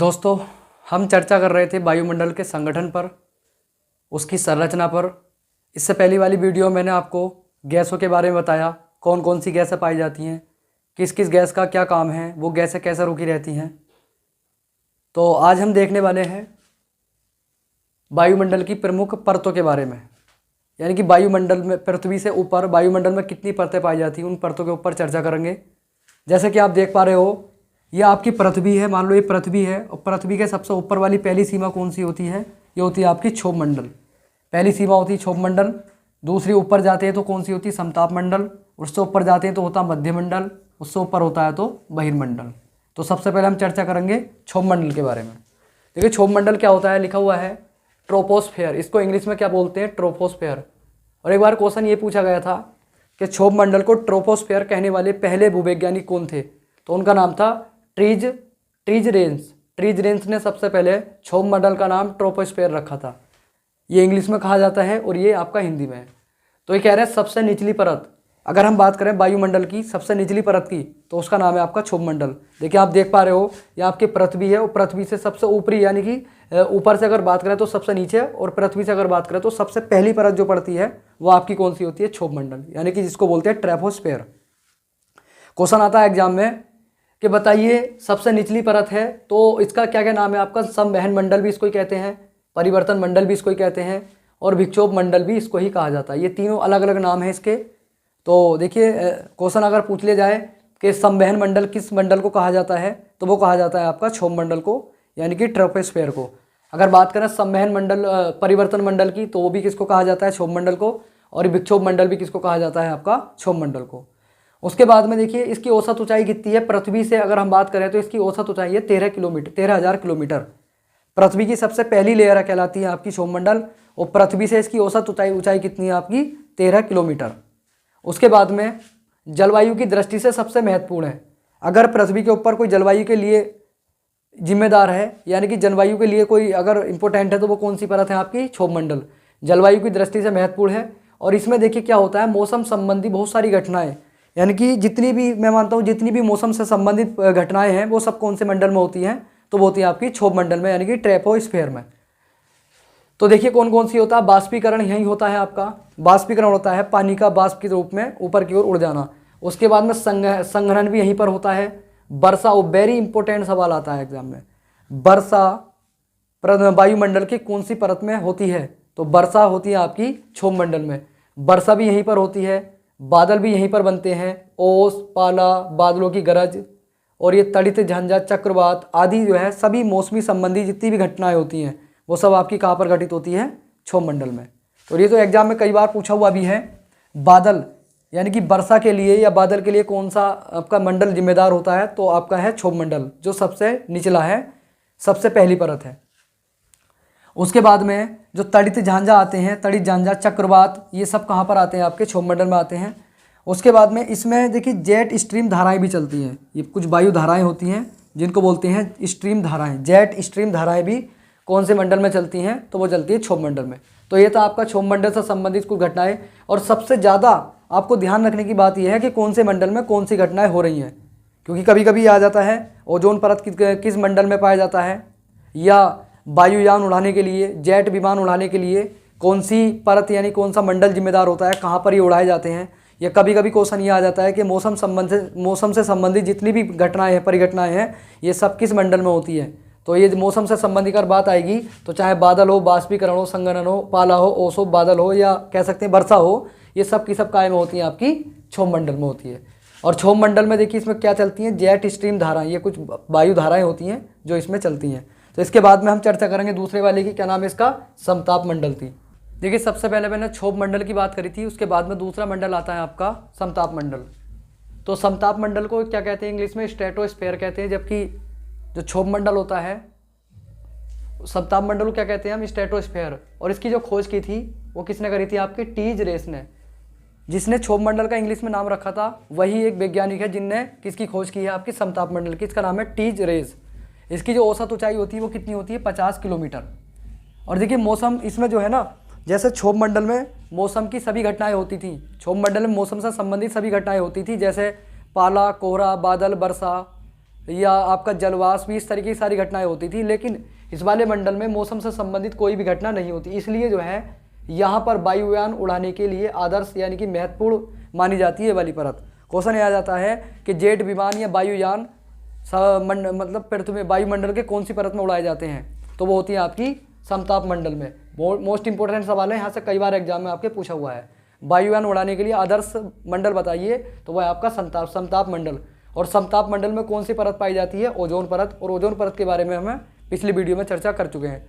दोस्तों, हम चर्चा कर रहे थे वायुमंडल के संगठन पर, उसकी संरचना पर। इससे पहली वाली वीडियो मैंने आपको गैसों के बारे में बताया, कौन कौन सी गैसें पाई जाती हैं, किस किस गैस का क्या काम है, वो गैसें कैसे रुकी रहती हैं। तो आज हम देखने वाले हैं वायुमंडल की प्रमुख परतों के बारे में, यानी कि वायुमंडल में पृथ्वी से ऊपर वायुमंडल में कितनी परतें पाई जाती हैं, उन परतों के ऊपर चर्चा करेंगे। जैसे कि आप देख पा रहे हो, ये आपकी पृथ्वी है। मान लो ये पृथ्वी है और पृथ्वी के सबसे ऊपर वाली पहली सीमा कौन सी होती है? ये होती है आपकी क्षोभ मंडल। पहली सीमा होती है क्षोभ मंडल। दूसरी ऊपर जाते हैं तो कौन सी होती है? समताप मंडल। उससे ऊपर जाते हैं तो होता है मध्यमंडल। उससे ऊपर होता है तो बहिर्मंडल। तो सबसे पहले हम चर्चा करेंगे क्षोभ मंडल के बारे में। देखिए क्षोभ मंडल क्या होता है, लिखा हुआ है ट्रोपोस्फेयर। इसको इंग्लिश में क्या बोलते हैं? ट्रोपोस्फेयर। और एक बार क्वेश्चन ये पूछा गया था कि क्षोभ मंडल को ट्रोपोस्फेयर कहने वाले पहले भूवैज्ञानिक कौन थे? तो उनका नाम था ट्रीज रेंस ने सबसे पहले क्षोभ मंडल का नाम ट्रोपोस्फेयर रखा था। ये इंग्लिश में कहा जाता है और ये आपका हिंदी में है। तो ये कह रहे हैं सबसे निचली परत, अगर हम बात करें वायुमंडल की सबसे निचली परत की, तो उसका नाम है आपका क्षोभ मंडल। देखिए आप देख पा रहे हो, ये आपकी पृथ्वी है और पृथ्वी से सबसे ऊपरी, यानी कि ऊपर से अगर बात करें तो सबसे नीचे, और पृथ्वी से अगर बात करें तो सबसे पहली परत जो पड़ती है वो आपकी कौन सी होती है? क्षोभ मंडल, यानी कि जिसको बोलते हैं ट्रोपोस्फेयर। क्वेश्चन आता है एग्जाम में कि बताइए सबसे निचली परत है तो इसका क्या क्या नाम है आपका? संवहन मंडल भी इसको ही कहते हैं, परिवर्तन मंडल भी इसको ही कहते हैं, और विक्षोभ मंडल भी इसको ही कहा जाता है। ये तीनों अलग अलग नाम हैं इसके। तो देखिए क्वेश्चन अगर पूछ लिया जाए कि संवहन मंडल किस मंडल को कहा जाता है, तो वो कहा जाता है आपका क्षोभ मंडल को, यानी कि ट्रोपोस्फेयर को। अगर बात करें संवहन मंडल परिवर्तन मंडल की, तो वो भी किसको कहा जाता है? क्षोभ मंडल को। और विक्षोभ मंडल भी किसको कहा जाता है? आपका क्षोभ मंडल को। उसके बाद में देखिए इसकी औसत ऊंचाई कितनी है? पृथ्वी से अगर हम बात करें तो इसकी औसत ऊंचाई है 13,000 किलोमीटर। पृथ्वी की सबसे पहली लेयर कहलाती है आपकी क्षोभ मंडल, और पृथ्वी से इसकी औसत ऊंचाई कितनी है आपकी? 13 किलोमीटर। उसके बाद में जलवायु की दृष्टि से सबसे महत्वपूर्ण है। अगर पृथ्वी के ऊपर कोई जलवायु के लिए जिम्मेदार है, यानी कि जलवायु के लिए कोई अगर इंपॉर्टेंट है, तो वो कौन सी परत है आपकी? क्षोभ मंडल। जलवायु की दृष्टि से महत्वपूर्ण है। और इसमें देखिए क्या होता है, मौसम संबंधी बहुत सारी घटनाएं, यानी कि जितनी भी, मैं मानता हूँ जितनी भी मौसम से संबंधित घटनाएं हैं वो सब कौन से मंडल में होती हैं? तो वो होती है आपकी क्षोभ मंडल में, यानी कि ट्रोपोस्फेयर में। तो देखिए कौन कौन सी होता है? बाष्पीकरण यही होता है आपका। बाष्पीकरण होता है पानी का बाष्प के रूप में ऊपर की ओर उड़ जाना। उसके बाद में संघनन भी यहीं पर होता है। वर्षा, वेरी इंपॉर्टेंट सवाल आता है एग्जाम में, वर्षा वायुमंडल की कौन सी परत में होती है? तो वर्षा होती है आपकी क्षोभ मंडल में। वर्षा भी यहीं पर होती है। बादल भी यहीं पर बनते हैं, ओस, पाला, बादलों की गरज, और ये तड़ित, झंझा, चक्रवात आदि जो है सभी मौसमी संबंधी जितनी भी घटनाएं होती हैं वो सब आपकी कहाँ पर घटित होती है? क्षोभ मंडल में। तो ये तो एग्जाम में कई बार पूछा हुआ भी है। बादल, यानी कि वर्षा के लिए या बादल के लिए कौन सा आपका मंडल जिम्मेदार होता है? तो आपका है क्षोभ मंडल, जो सबसे निचला है, सबसे पहली परत है। उसके बाद में जो तड़ित झांझा आते हैं, तड़ित झांझा, चक्रवात, ये सब कहाँ पर आते हैं? आपके क्षोभ मंडल में आते हैं। उसके बाद में इसमें देखिए जेट स्ट्रीम धाराएं भी चलती हैं। ये कुछ वायु धाराएं होती हैं जिनको बोलते हैं स्ट्रीम धाराएं। जेट स्ट्रीम धाराएं भी कौन से मंडल में चलती हैं? तो वो चलती है क्षोभ मंडल में। तो ये था आपका क्षोभ मंडल से संबंधित कुछ घटनाएं। और सबसे ज़्यादा आपको ध्यान रखने की बात यह है कि कौन से मंडल में कौन सी घटनाएँ हो रही हैं, क्योंकि कभी कभी आ जाता है ओजोन परत किस मंडल में पाया जाता है, या वायुयान उड़ाने के लिए, जेट विमान उड़ाने के लिए कौन सी परत यानी कौन सा मंडल जिम्मेदार होता है, कहाँ पर ये उड़ाए जाते हैं। या कभी कभी क्वेश्चन ये आ जाता है कि मौसम से संबंधित जितनी भी घटनाएं हैं, परिघटनाएं हैं, ये सब किस मंडल में होती है। तो ये मौसम से संबंधित अगर बात आएगी तो चाहे बादल हो, बाष्पीकरण हो, संघनन हो, पाला हो, ओस हो, बादल हो, या कह सकते हैं वर्षा हो, ये सब की सब काय में होती है? आपकी क्षोभ मंडल में होती है। और क्षोभ मंडल में देखिए इसमें क्या चलती हैं? जेट स्ट्रीम धाराएं, ये कुछ वायु धाराएं होती हैं जो इसमें चलती हैं। तो इसके बाद में हम चर्चा करेंगे दूसरे वाले की, क्या नाम है इसका? समताप मंडल थी। देखिए सबसे पहले मैंने क्षोभ मंडल की बात करी थी, उसके बाद में दूसरा मंडल आता है आपका समताप मंडल। तो समताप मंडल को क्या कहते हैं? इंग्लिश में स्ट्रेटोस्फेयर कहते हैं, जबकि जो क्षोभ मंडल होता है, समताप मंडल को क्या कहते हैं हम? स्ट्रेटोस्फेयर। और इसकी जो खोज की थी वो किसने करी थी? आपकी टीज रेस ने। जिसने क्षोभ मंडल का इंग्लिश में नाम रखा था वही एक वैज्ञानिक है जिनने किसकी खोज की है? आपकी समताप मंडल की। इसका नाम है टीज रेस। इसकी जो औसत ऊंचाई होती है वो कितनी होती है? 50 किलोमीटर। और देखिए मौसम इसमें जो है ना, जैसे क्षोभ मंडल में मौसम की सभी घटनाएं होती थी, क्षोभ मंडल में मौसम से संबंधित सभी घटनाएं होती थी, जैसे पाला, कोहरा, बादल, वर्षा, या आपका जलवाष्प भी, इस तरीके की सारी घटनाएं होती थी। लेकिन इस वाले मंडल में मौसम से संबंधित कोई भी घटना नहीं होती, इसलिए जो है यहाँ पर वायुयान उड़ाने के लिए आदर्श यानी कि महत्वपूर्ण मानी जाती है ये वाली परत। क्वेश्चन आ जाता है कि जेट विमान या वायुयान मतलब पृथ्वी में वायुमंडल के कौन सी परत में उड़ाए जाते हैं, तो वो होती है आपकी समताप मंडल में। मोस्ट इंपॉर्टेंट सवाल है, यहाँ से कई बार एग्जाम में आपके पूछा हुआ है। वायुयान उड़ाने के लिए आदर्श मंडल बताइए, तो वह आपका समताप मंडल। और समताप मंडल में कौन सी परत पाई जाती है? ओजोन परत। और ओजोन परत के बारे में हमें पिछली वीडियो में चर्चा कर चुके हैं।